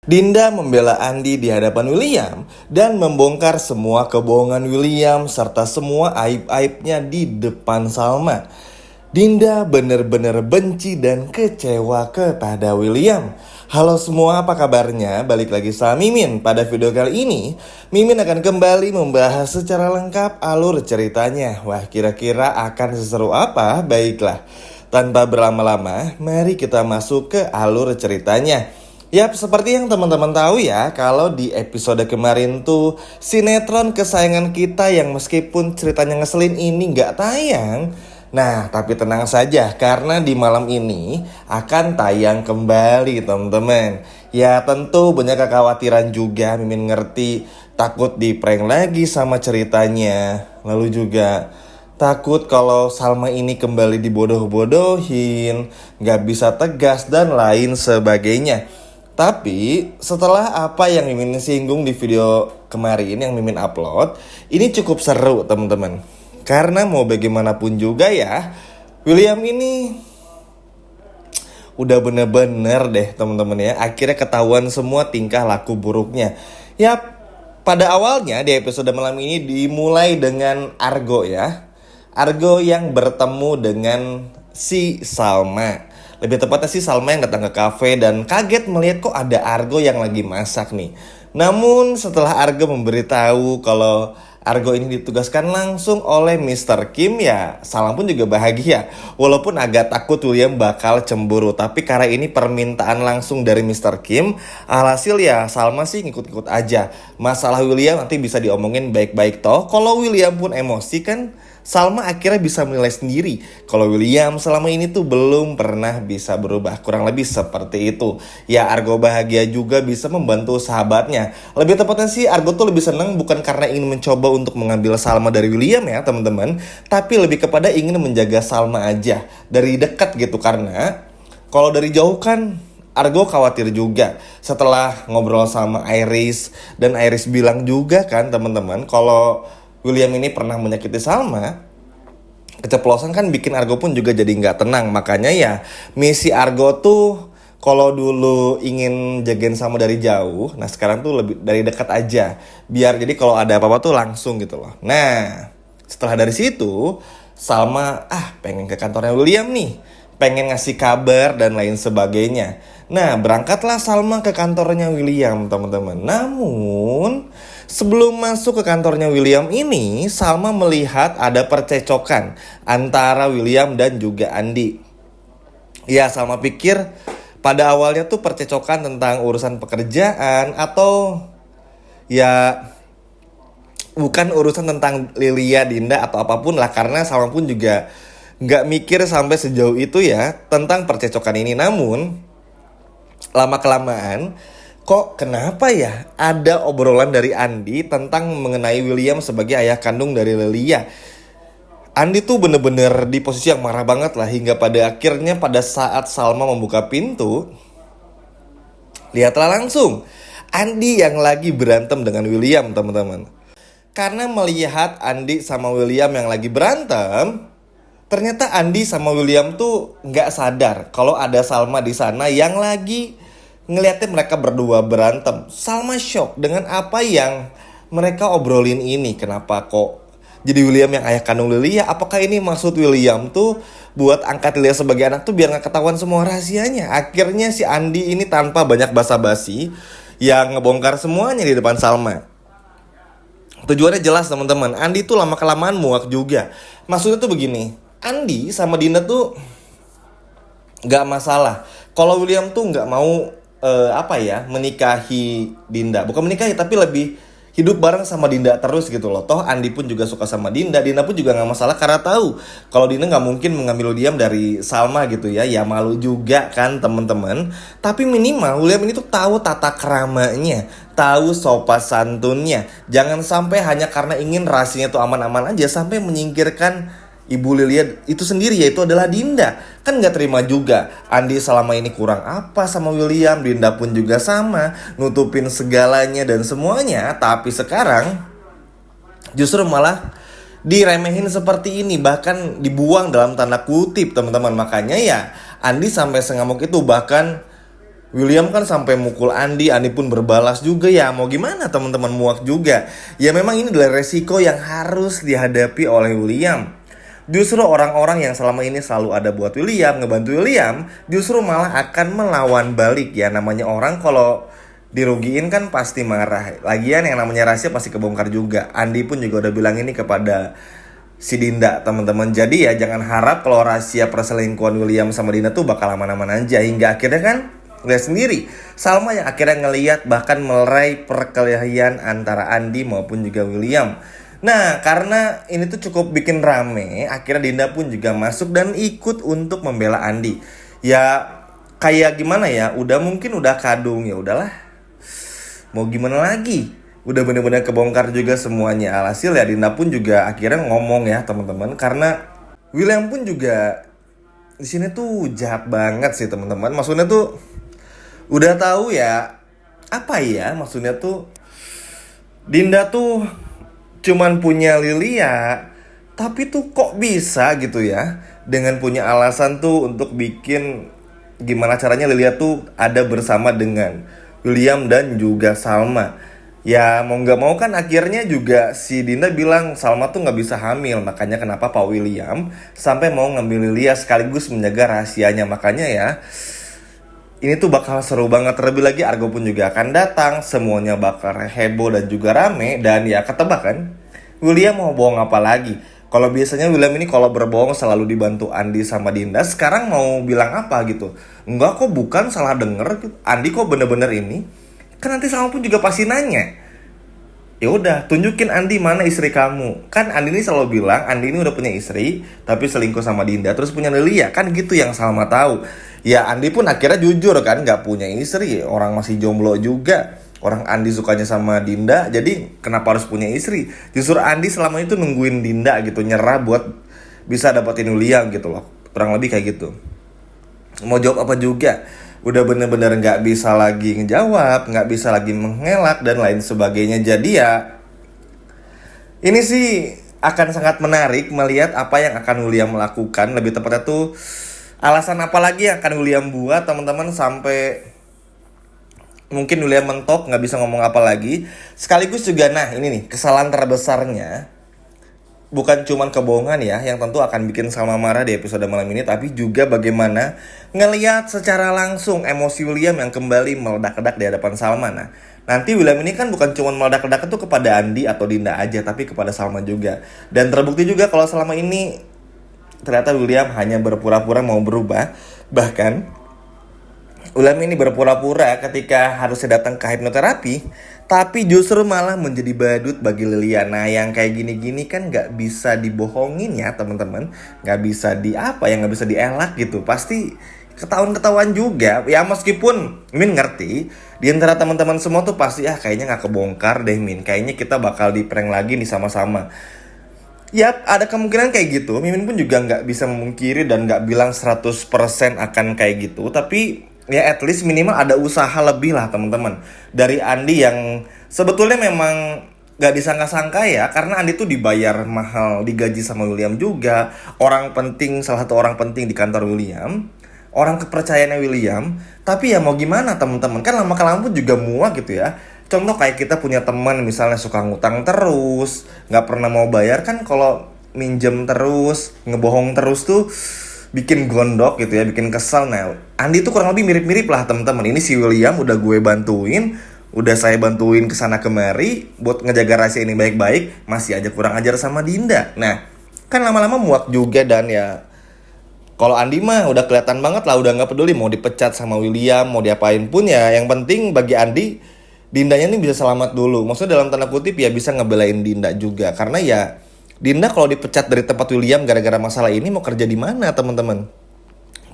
Dinda membela Andi di hadapan William dan membongkar semua kebohongan William serta semua aib-aibnya di depan Salma. Dinda benar-benar benci dan kecewa kepada William. Halo semua, apa kabarnya? Balik lagi sama Mimin. Pada video kali ini, Mimin akan kembali membahas secara lengkap alur ceritanya. Wah, kira-kira akan seseru apa? Baiklah, tanpa berlama-lama, mari kita masuk ke alur ceritanya. Yap, seperti yang teman-teman tahu ya, kalau di episode kemarin tuh sinetron kesayangan kita yang meskipun ceritanya ngeselin ini nggak tayang. Nah, tapi tenang saja karena di malam ini akan tayang kembali teman-teman. Ya tentu banyak kekhawatiran juga, Mimin ngerti. Takut di prank lagi sama ceritanya. Lalu juga takut kalau Salma ini kembali dibodoh-bodohin, nggak bisa tegas dan lain sebagainya. Tapi setelah apa yang Mimin singgung di video kemarin yang Mimin upload, ini cukup seru teman-teman. Karena mau bagaimanapun juga ya, William ini udah bener-bener deh teman-teman ya. Akhirnya ketahuan semua tingkah laku buruknya. Ya pada awalnya di episode malam ini dimulai dengan Argo ya. Argo yang bertemu dengan si Salma. Lebih tepatnya si Salma yang datang ke kafe dan kaget melihat kok ada Argo yang lagi masak nih. Namun setelah Argo memberitahu kalau Argo ini ditugaskan langsung oleh Mr. Kim, ya Salma pun juga bahagia. Walaupun agak takut William bakal cemburu, tapi karena ini permintaan langsung dari Mr. Kim, alhasil ya Salma sih ngikut-ngikut aja. Masalah William nanti bisa diomongin baik-baik toh. Kalau William pun emosi kan Salma akhirnya bisa menilai sendiri kalau William selama ini tuh belum pernah bisa berubah. Kurang lebih seperti itu. Ya Argo bahagia juga bisa membantu sahabatnya. Lebih tepatnya sih Argo tuh lebih seneng bukan karena ingin mencoba untuk mengambil Salma dari William ya teman-teman, tapi lebih kepada ingin menjaga Salma aja dari dekat gitu. Karena kalau dari jauh kan Argo khawatir juga setelah ngobrol sama Iris. Dan Iris bilang juga kan teman-teman kalau William ini pernah menyakiti Salma. Keceplosan kan bikin Argo pun juga jadi nggak tenang. Makanya ya misi Argo tuh kalau dulu ingin jagain Salma dari jauh, nah sekarang tuh lebih dari dekat aja. Biar jadi kalau ada apa-apa tuh langsung gitu loh. Nah setelah dari situ Salma pengen ke kantornya William nih, pengen ngasih kabar dan lain sebagainya. Nah berangkatlah Salma ke kantornya William teman-teman. Namun sebelum masuk ke kantornya William ini, Salma melihat ada percecokan antara William dan juga Andi. Ya Salma pikir pada awalnya tuh percecokan tentang urusan pekerjaan atau ya bukan urusan tentang Lilia, Dinda atau apapun lah. Karena Salma pun juga nggak mikir sampai sejauh itu ya tentang percecokan ini. Namun lama-kelamaan kok kenapa ya ada obrolan dari Andi tentang mengenai William sebagai ayah kandung dari Lilia. Andi tuh bener-bener di posisi yang marah banget lah. Hingga pada akhirnya pada saat Salma membuka pintu, lihatlah langsung Andi yang lagi berantem dengan William teman-teman. Karena melihat Andi sama William yang lagi berantem, ternyata Andi sama William tuh nggak sadar kalau ada Salma di sana yang lagi ngeliatin mereka berdua berantem. Salma shock dengan apa yang mereka obrolin ini. Kenapa kok jadi William yang ayah kandung Lilia? Apakah ini maksud William tuh buat angkat Lilia sebagai anak tuh biar gak ketahuan semua rahasianya? Akhirnya si Andi ini tanpa banyak basa-basi yang ngebongkar semuanya di depan Salma. Tujuannya jelas teman-teman. Andi tuh lama-kelamaan muak juga. Maksudnya tuh begini, Andi sama Dinda tuh gak masalah kalau William tuh gak mau menikahi Dinda. Bukan menikahi tapi lebih hidup bareng sama Dinda terus gitu loh. Toh Andi pun juga suka sama Dinda. Dinda pun juga gak masalah karena tahu kalau Dinda gak mungkin mengambil William dari Salma gitu ya. Ya malu juga kan teman-teman. Tapi minimal William ini tuh tahu tata keramanya, tahu sopan santunnya. Jangan sampai hanya karena ingin rahasianya tuh aman-aman aja sampai menyingkirkan Ibu Lilia itu sendiri, yaitu adalah Dinda. Kan gak terima juga Andi selama ini kurang apa sama William. Dinda pun juga sama, nutupin segalanya dan semuanya. Tapi sekarang justru malah diremehin seperti ini, bahkan dibuang dalam tanda kutip teman-teman. Makanya ya Andi sampai sengamuk itu. Bahkan William kan sampai mukul Andi, Andi pun berbalas juga ya. Mau gimana teman-teman, muak juga. Ya memang ini adalah resiko yang harus dihadapi oleh William. Justru orang-orang yang selama ini selalu ada buat William, ngebantu William, justru malah akan melawan balik ya. Namanya orang kalau dirugiin kan pasti marah. Lagian yang namanya rahasia pasti kebongkar juga. Andi pun juga udah bilang ini kepada si Dinda, teman-teman. Jadi ya jangan harap kalau rahasia perselingkuhan William sama Dinda tuh bakal aman-aman aja. Hingga akhirnya kan lihat sendiri, Salma yang akhirnya ngeliat bahkan melerai perkelahian antara Andi maupun juga William. Nah, karena ini tuh cukup bikin rame, akhirnya Dinda pun juga masuk dan ikut untuk membela Andi. Ya kayak gimana ya, mungkin udah kadung, ya udahlah. Mau gimana lagi? Udah bener-bener kebongkar juga semuanya. Alhasil ya Dinda pun juga akhirnya ngomong ya teman-teman, karena William pun juga di sini tuh jahat banget sih teman-teman. Maksudnya tuh udah tahu ya, apa ya maksudnya tuh, Dinda tuh cuman punya Lilia, tapi tuh kok bisa gitu ya, dengan punya alasan tuh untuk bikin gimana caranya Lilia tuh ada bersama dengan William dan juga Salma. Ya mau nggak mau kan akhirnya juga si Dinda bilang Salma tuh nggak bisa hamil. Makanya kenapa Pak William sampai mau ngambil Lilia sekaligus menjaga rahasianya. Makanya ya ini tuh bakal seru banget. Terlebih lagi Argo pun juga akan datang. Semuanya bakal heboh dan juga rame. Dan ya ketebak kan, William mau bohong apa lagi? Kalau biasanya William ini kalau berbohong selalu dibantu Andi sama Dinda. Sekarang mau bilang apa gitu? Enggak kok, bukan, salah denger. Andi kok bener-bener ini. Kan nanti sama pun juga pasti nanya. Ya udah, tunjukin Andi mana istri kamu. Kan Andi ini selalu bilang Andi ini udah punya istri tapi selingkuh sama Dinda, terus punya Lilia. Kan gitu yang Salma tahu. Ya Andi pun akhirnya jujur kan, gak punya istri. Orang masih jomblo juga. Orang Andi sukanya sama Dinda, jadi kenapa harus punya istri? Justru Andi selama itu nungguin Dinda gitu, nyerah buat bisa dapetin Lilia gitu loh. Kurang lebih kayak gitu. Mau jawab apa juga, udah bener-bener gak bisa lagi ngejawab, gak bisa lagi mengelak dan lain sebagainya. Jadi ya ini sih akan sangat menarik melihat apa yang akan William melakukan. Lebih tepatnya tuh alasan apa lagi yang akan William buat teman-teman sampai mungkin William mentok gak bisa ngomong apa lagi. Sekaligus juga nah ini nih kesalahan terbesarnya, bukan cuman kebohongan ya yang tentu akan bikin Salma marah di episode malam ini, tapi juga bagaimana ngelihat secara langsung emosi William yang kembali meledak-ledak di hadapan Salma. Nah, nanti William ini kan bukan cuma meledak-ledak itu kepada Andi atau Dinda aja, tapi kepada Salma juga. Dan terbukti juga kalau selama ini ternyata William hanya berpura-pura mau berubah. Bahkan William ini berpura-pura ketika harusnya datang ke hipnoterapi, tapi justru malah menjadi badut bagi Liliana. Yang kayak gini-gini kan gak bisa dibohongin ya teman-teman. Gak bisa gak bisa dielak gitu. Pasti ketahuan-ketahuan juga. Ya meskipun Min ngerti, di antara teman-teman semua tuh pasti kayaknya gak kebongkar deh Min. Kayaknya kita bakal di-prank lagi nih sama-sama. Yap, ada kemungkinan kayak gitu. Mimin pun juga gak bisa memungkiri dan gak bilang 100% akan kayak gitu. Tapi ya at least minimal ada usaha lebih lah teman-teman dari Andi yang sebetulnya memang gak disangka-sangka ya, karena Andi tuh dibayar mahal, digaji sama William juga, orang penting, salah satu orang penting di kantor William, orang kepercayaannya William. Tapi ya mau gimana teman-teman, kan lama-kelamaan pun juga muak gitu ya. Contoh kayak kita punya teman misalnya suka ngutang terus, gak pernah mau bayar, kan kalau minjem terus, ngebohong terus tuh bikin gondok gitu ya, bikin kesel. Nah, Andi tuh kurang lebih mirip-mirip lah teman-teman. Ini si William udah gue bantuin, udah saya bantuin kesana kemari buat ngejaga rahasia ini baik-baik, masih aja kurang ajar sama Dinda. Nah, kan lama-lama muak juga. Dan ya kalau Andi mah udah kelihatan banget lah, udah nggak peduli mau dipecat sama William, mau diapain pun ya. Yang penting bagi Andi, Dindanya ini bisa selamat dulu. Maksudnya dalam tanda kutip ya bisa ngebelain Dinda juga. Karena ya Dinda kalau dipecat dari tempat William gara-gara masalah ini mau kerja di mana teman-teman?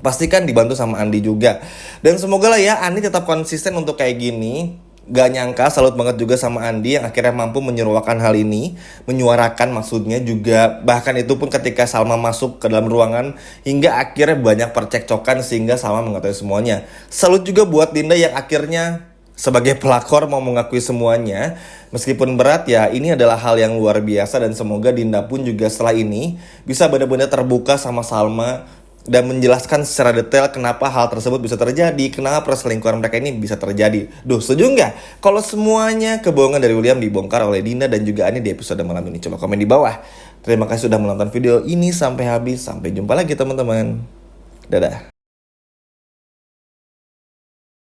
Pasti kan dibantu sama Andi juga. Dan semoga lah ya Andi tetap konsisten untuk kayak gini. Gak nyangka, salut banget juga sama Andi yang akhirnya mampu menyuarakan hal ini. Menyuarakan maksudnya juga. Bahkan itu pun ketika Salma masuk ke dalam ruangan, hingga akhirnya banyak percekcokan sehingga Salma mengetahui semuanya. Salut juga buat Dinda yang akhirnya sebagai pelakor mau mengakui semuanya. Meskipun berat ya, ini adalah hal yang luar biasa. Dan semoga Dinda pun juga setelah ini bisa benar-benar terbuka sama Salma dan menjelaskan secara detail kenapa hal tersebut bisa terjadi, kenapa perselingkuhan mereka ini bisa terjadi. Duh, setuju nggak? Kalau semuanya kebohongan dari William dibongkar oleh Dinda dan juga Ani di episode malam ini? Coba komen di bawah. Terima kasih sudah menonton video ini sampai habis. Sampai jumpa lagi teman-teman. Dadah.